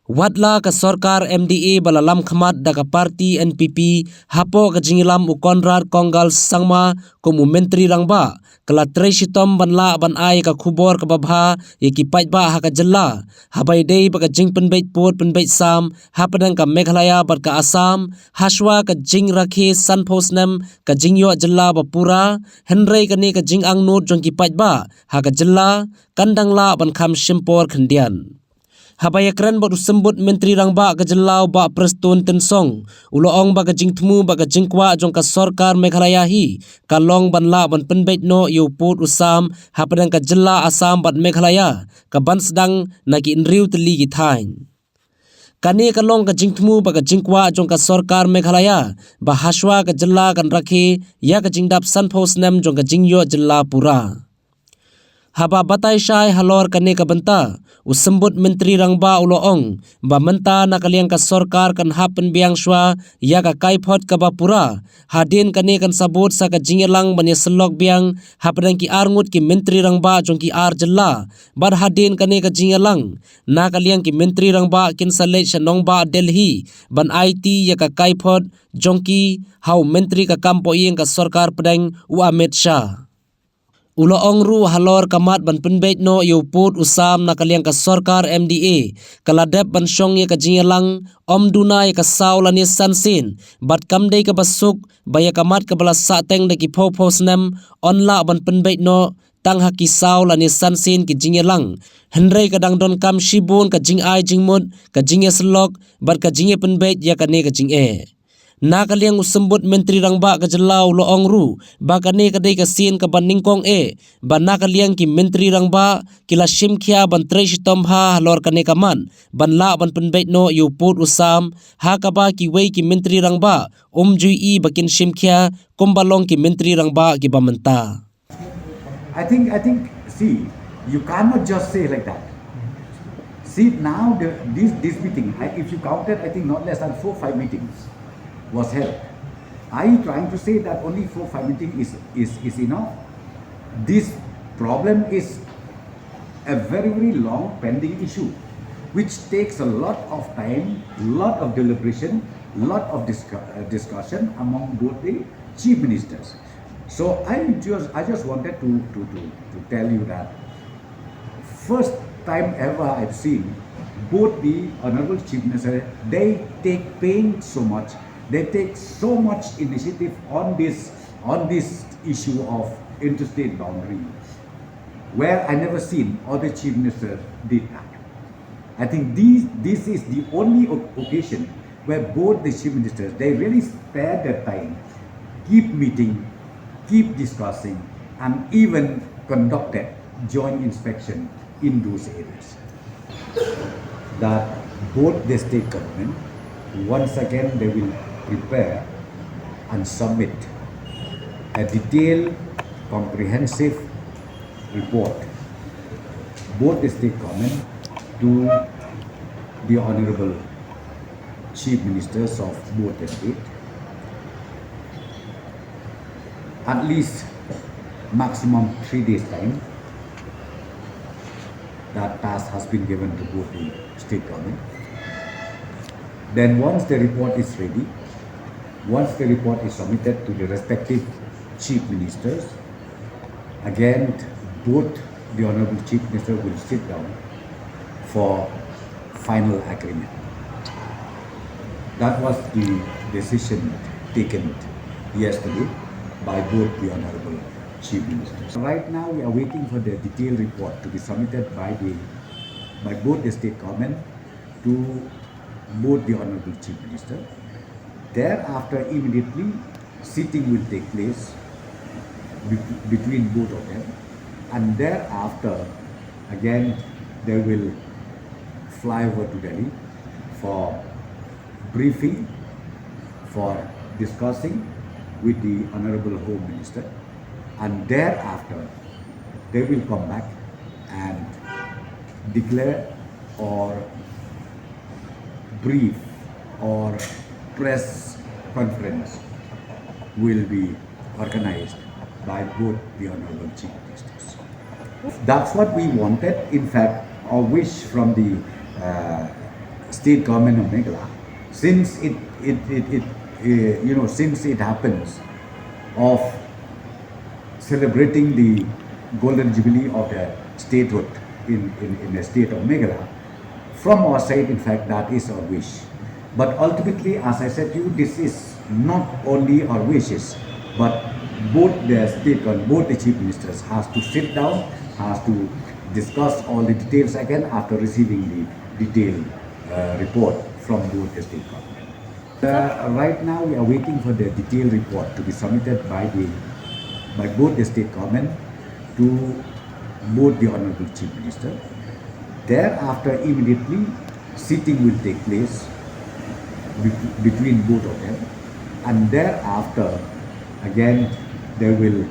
Watla ka Sorkar MDA balalam khamat daga parti NPP hapo ka jingilam ukonrar konggal sangma komu menteri rangba kala tresitom banla ban ai ka khubor ka babha yeki paitba ha ka Jylla habai dei ba ka jing Pynbeit port Pynbeit sam hapadang ka Meghalaya bar ka Assam Shwa ka Jingrakhe sanpho Snem ka jingyo Jylla ba pura henrei ka ne ka jing Angnud jongki paitba ha ka Jylla kandangla ban kham shimpor khandian Habayakran ba usembut menteri rangba ka Jylla ba prestun tensong uloong ba ka jingtmu ba ka jingkwa jong ka Sorkar Meghalaya hi kalong banla ban Pynbeit no yu put usam hapadang ka Jylla Assam bat Meghalaya ka bansdang naki inriu teli gi thain kani kalong ka jingtmu ba ka jingkwa jong ka Sorkar Meghalaya ba Shwa ka Jylla kan rakhe ya ka Jingdap sanpho Snem jong ka jingyo Jylla pura haba batai syai halor kane ka benta usembut menteri rangba uloong ba menta nakaliang ka Sorkar kan hapen biang Shwa ya ka kaipot ka bapura hadin kane kan sabut sa ka jingelang banya selok biang hapadang ki Angnud ki menteri rangba jong ki Jylla bar hadin kane ka jingelang nakaliang ki menteri rangba kin salej shanong ba Delhi ban IT ya ka kaipot jong ki hau menteri ka kampo yeng ka Sorkar pedang Amit Shah Uloong ru halor kamat ban Pynbeit no yu put usam nakaliang ka Sorkar MDA kaladep ban syong ye ka jingelang omdunai ka saulani sansin bat kamdei ka basuk baya kamat ka bala sateng daki pho Snem onla ban Pynbeit no tang haki saulani sansin ki jingelang henrei ka dangdon kam shibun ka jing ai jingmut ka jinge selok bat ka jinge Pynbeit ya ka ne ka jinge nakaliang usembut menteri rangba ka Jylla uloong ru bakane kadai ka sin ka baningkong ban nakaliang ki menteri rangba kila shimkhia ban tresitom ha halor kane kaman ban la ban Pynbeit no yu put usam ha ka ba ki wei ki menteri rangba jui bakin shimkhia kumbalong ki menteri rangba ki bamenta I think see, you cannot just say like that. See now this meeting, if you counted, I think not less than 4-5 meetings was held. Are you trying to say that only 4-5 meetings is enough? This problem is a very long pending issue, which takes a lot of time, lot of deliberation, lot of discussion among both the chief ministers. So I just wanted to tell you that first time ever I've seen both the honorable chief minister, they take pain so much. They take so much initiative on this issue of interstate boundary, where I never seen other chief ministers did that. I think this is the only occasion where both the chief ministers, they really spare their time, keep meeting, keep discussing, and even conducted joint inspection in those areas. That both the state government, once again they will prepare and submit a detailed, comprehensive report, both the state government to the honorable chief ministers of both the state, at least maximum 3 days time. That task has been given to both the state government. Then once the report is ready, once the report is submitted to the respective chief ministers, again both the honorable chief minister will sit down for final agreement. That was the decision taken yesterday by both the honorable chief ministers. Right now we are waiting for the detailed report to be submitted by both the state government to both the honorable chief minister. Thereafter, immediately sitting will take place between both of them, and thereafter again they will fly over to Delhi for briefing, for discussing with the honorable home minister, and thereafter they will come back and declare or brief or press conference will be organized by both the honorable chief ministers. That's what we wanted. In fact, our wish from the state government of Meghalaya, since since it happens of celebrating the golden jubilee of the statehood in the state of Meghalaya, from our side, in fact, that is our wish. But ultimately, as I said to you, this is not only our wishes, but both the state and both the chief ministers has to sit down, has to discuss all the details again after receiving the detailed report from both the state government. Right now, we are waiting for the detailed report to be submitted by both the state government to both the Honorable Chief Minister. Thereafter, immediately, sitting will take place between both of them, and thereafter, again, they will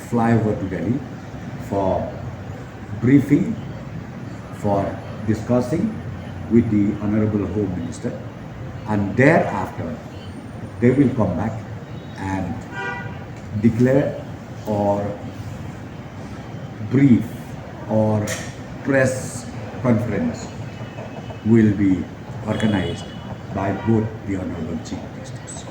fly over to Delhi for briefing, for discussing with the Honorable Home Minister, and thereafter, they will come back and declare or brief or press conference will be organized by both the Honorable Chief Ministers.